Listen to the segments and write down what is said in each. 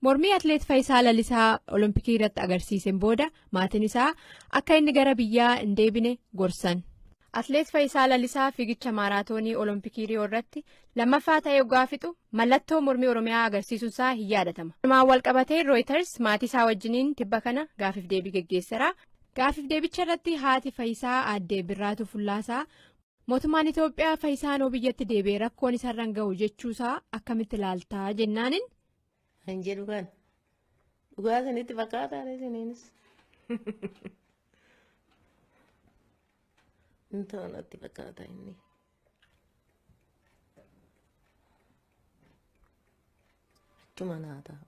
Mormii atleet Fayyisaa Lalisaa Olompikii irratti agarsiiseen booda maatiin isaa akka inni gara biyyaa hin deebine gorsan. Atleet Fayyisaa Lalisaa fiigicha maaraatoonii Olompikii Riyoo irratti lammaffaa ta'ee waggaa fixu mallattoo mormii Oromiyaa agarsiisuusaa hin yaadatama. Walumaan walqabatee Reuters maatii isaa wajjiniin tibba kana gaafiif deebii geggeesseera. Gaafiif deebicha irratti haati Fayyisaa aadde Birraatu Fullaasaa mootummaan Itoophiyaa Fayyisaan biyyatti deebi'ee rakkoon isarraan ga'u jechuusaa akkamitti ilaaltaa jennaanin. Kan jedhu kan dhugaa sanitti fakkaataadha isiniinis. Intoonatti fakkaata inni. Achuma naa ta'a.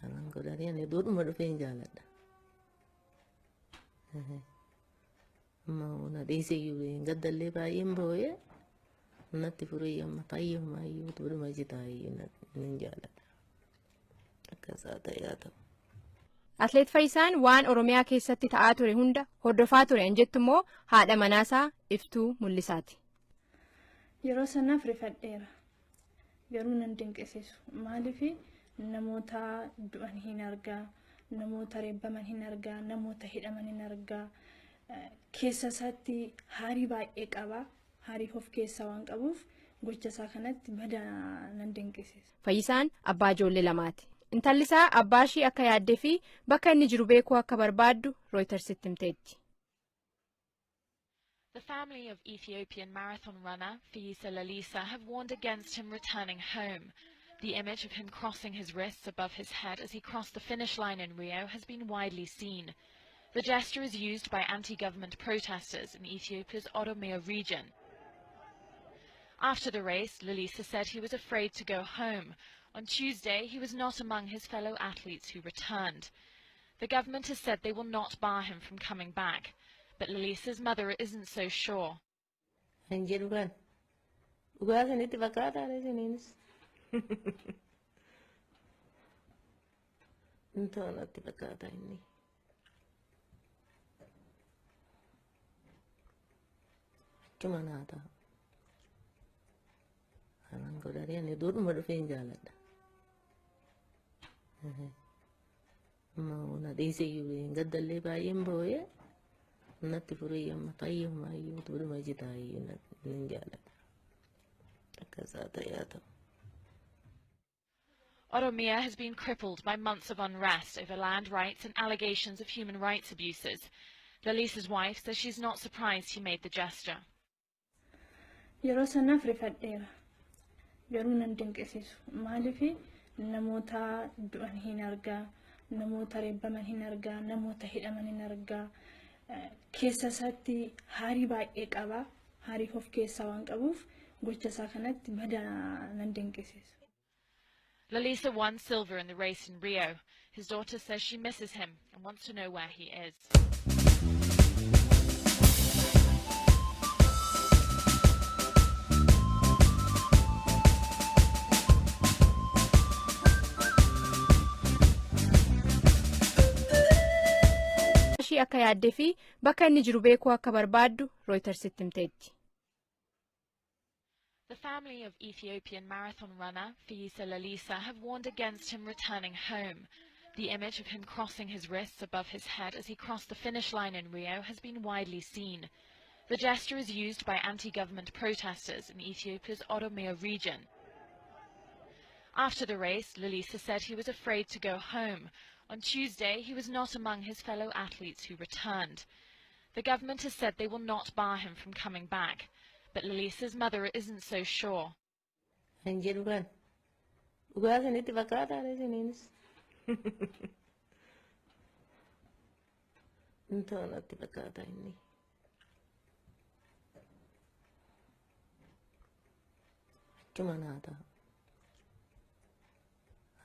Anan godhanii ani duudhuma dhufee hin jaaladha. Amma na dhiiseyyuu hin gaddallee baay'een boo'ee. Natti furii amma fayyummaa iyyuu duudhuma jitaayyuu hin jaaladha. Akkasaa ta'ee ta'u. Atleet Fayyisaan waan Oromiyaa keessatti ta'aa ture hunda hordofaa ture hin jettu immoo haadha manaasaa Iftuu Mul'isaati. Yeroo sanaaf rifadheera. Garuu nan dinqisiisu. Maaliif namoota du'an hin argaa, namoota reebbaman hin argaa, namoota hidhaman hin argaa. Keessa isaatti haarii baay'ee qaba. Haarii of keessaa waan qabuuf gocha isaa kanatti badaa nan dinqisiisa. Fayyisaan abbaa ijoollee lamaati. Intalli isaa abbaa ishii akka yaaddee fi bakka inni jiru beekuu akka barbaaddu Reutersitti himteetti. The family of Ethiopian marathon runner Fayyisaa Lalisaa have warned against him returning home. The image of him crossing his wrists above his head as he crossed the finish line in Rio has been widely seen. The gesture is used by anti-government protesters in Ethiopia's OROMOO region. After the race, Lalisaa said he was afraid to go home. On Tuesday, he was not among his fellow athletes who returned. The government has said they will not bar him from coming back, but Lalisa's mother isn't so sure. Kan jedhu kan dhugaa sanitti fakkaataadha isiniinis. Intoonatti fakkaata inni. Achuma naa ta'a. Anan godhanii ani duudhuma dhufee hin jaaladha. Amma na dhiiseyyuu hin gaddallee baay'een boo'ee natti furii amma fayyummaa iyyuu duudhuma jitaayyuu hin jaaladha. Akkasaa ta'ee ta'u. OROMOO has been crippled by months of unrest over land rights and allegations of human rights abuses. Lalisa's wife says she's not surprised he made the gesture. Yeroo sanaaf rifadheera. Garuu nan dinqisiisu. Maaliif namoota du'an hin argaa, namoota reebbaman hin argaa, namoota hidhaman hin argaa. Keessa isaatti haarii baay'ee qaba. Haarii of keessaa waan qabuuf gocha isaa kanatti badaa nan dinqisiisu. Lalisaa won silver in the race in Rio. His daughter says she misses him and wants to know where he is. Akka yaaddee fi bakka inni jiru beekuu akka barbaaddu Reutersitti himteetti. The family of Ethiopian marathon runner Fayyisaa Lalisaa have warned against him returning home. The image of him crossing his wrists above his head as he crossed the finish line in Rio has been widely seen. The gesture is used by anti-government protesters in Ethiopia's OROMOO region. After the race, Lalisaa said he was afraid to go home. On Tuesday, he was not among his fellow athletes who returned. The government has said they will not bar him from coming back, but Lalisa's mother isn't so sure. Kan jedhu kan dhugaa sanitti fakkaataadha isiniinis. Intoonatti fakkaata inni. Achuma naa ta'a.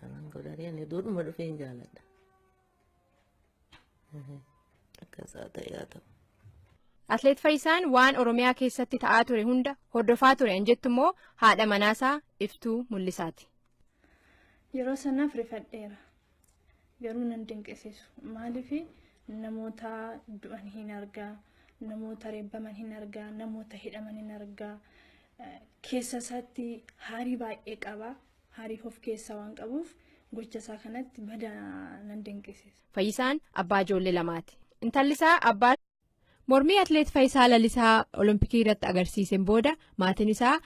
Anan godhanii ani duudhuma dhufee hin jaaladha. Akkasaa ta'ee ta'u. Atleet Fayyisaan waan Oromiyaa keessatti ta'aa ture hunda hordofaa ture hin jettu immoo haadha manaasaa Iftuu Mul'isaati. Yeroo sanaaf rifadheera. Garuu nan dinqisiisu. Maaliif namoota du'an hin argaa, namoota reebbaman hin argaa, namoota hidhaman hin argaa. Keessa isaatti haarii baay'ee qaba. hariif of keessaa waan qabuuf gocha isaa kanatti badaa nan dinqisiisa. Fayyisaan abbaa ijoollee lamaati. Intalli isaa abbaa mormii atleet Fayyisaa Lalisaa Olompikii irratti agarsiiseen booda maatiin isaa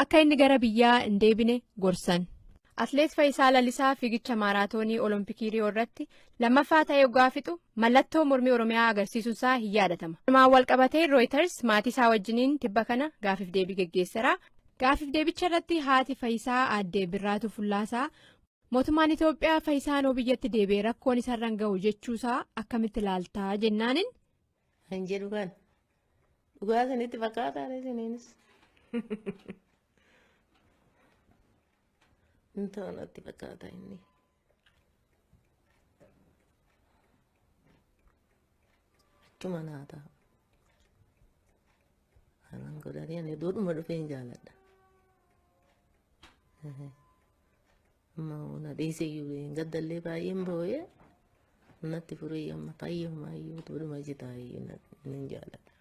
akka inni gara biyyaa hin deebine gorsan. Atleet Fayyisaa Lalisaa fiigicha maaraatoonii Olompikii Riyoo irratti lammaffaa ta'ee waggaa fixu mallattoo mormii Oromiyaa agarsiisuun isaa hin yaadatama. Walumaan wal qabatee Reuters maatii isaa wajjiniin tibba kana gaafiif deebii geggeesseera. Gaafiif deebicha irratti haati Fayyisaa aadde Birraatu Fullaasaa mootummaan Itoophiyaa Fayyisaan biyyatti deebi'ee rakkoon isarraan ga'u jechuusaa akkamitti ilaaltaa jennaanin. Kan jedhu kan dhugaa sanitti fakkaataa isiniinis. Intaanatti fakkaata inni. Achumaa naa ta'a. Kanan godhanii ani duudhuma dhufee hin jaaladha. Amma na dhiisee iyyuu gaddallee baay'een boo'ee natti furee amma fayyummaa iyyuu duudhuma jitaa iyyuu hin jaaladha.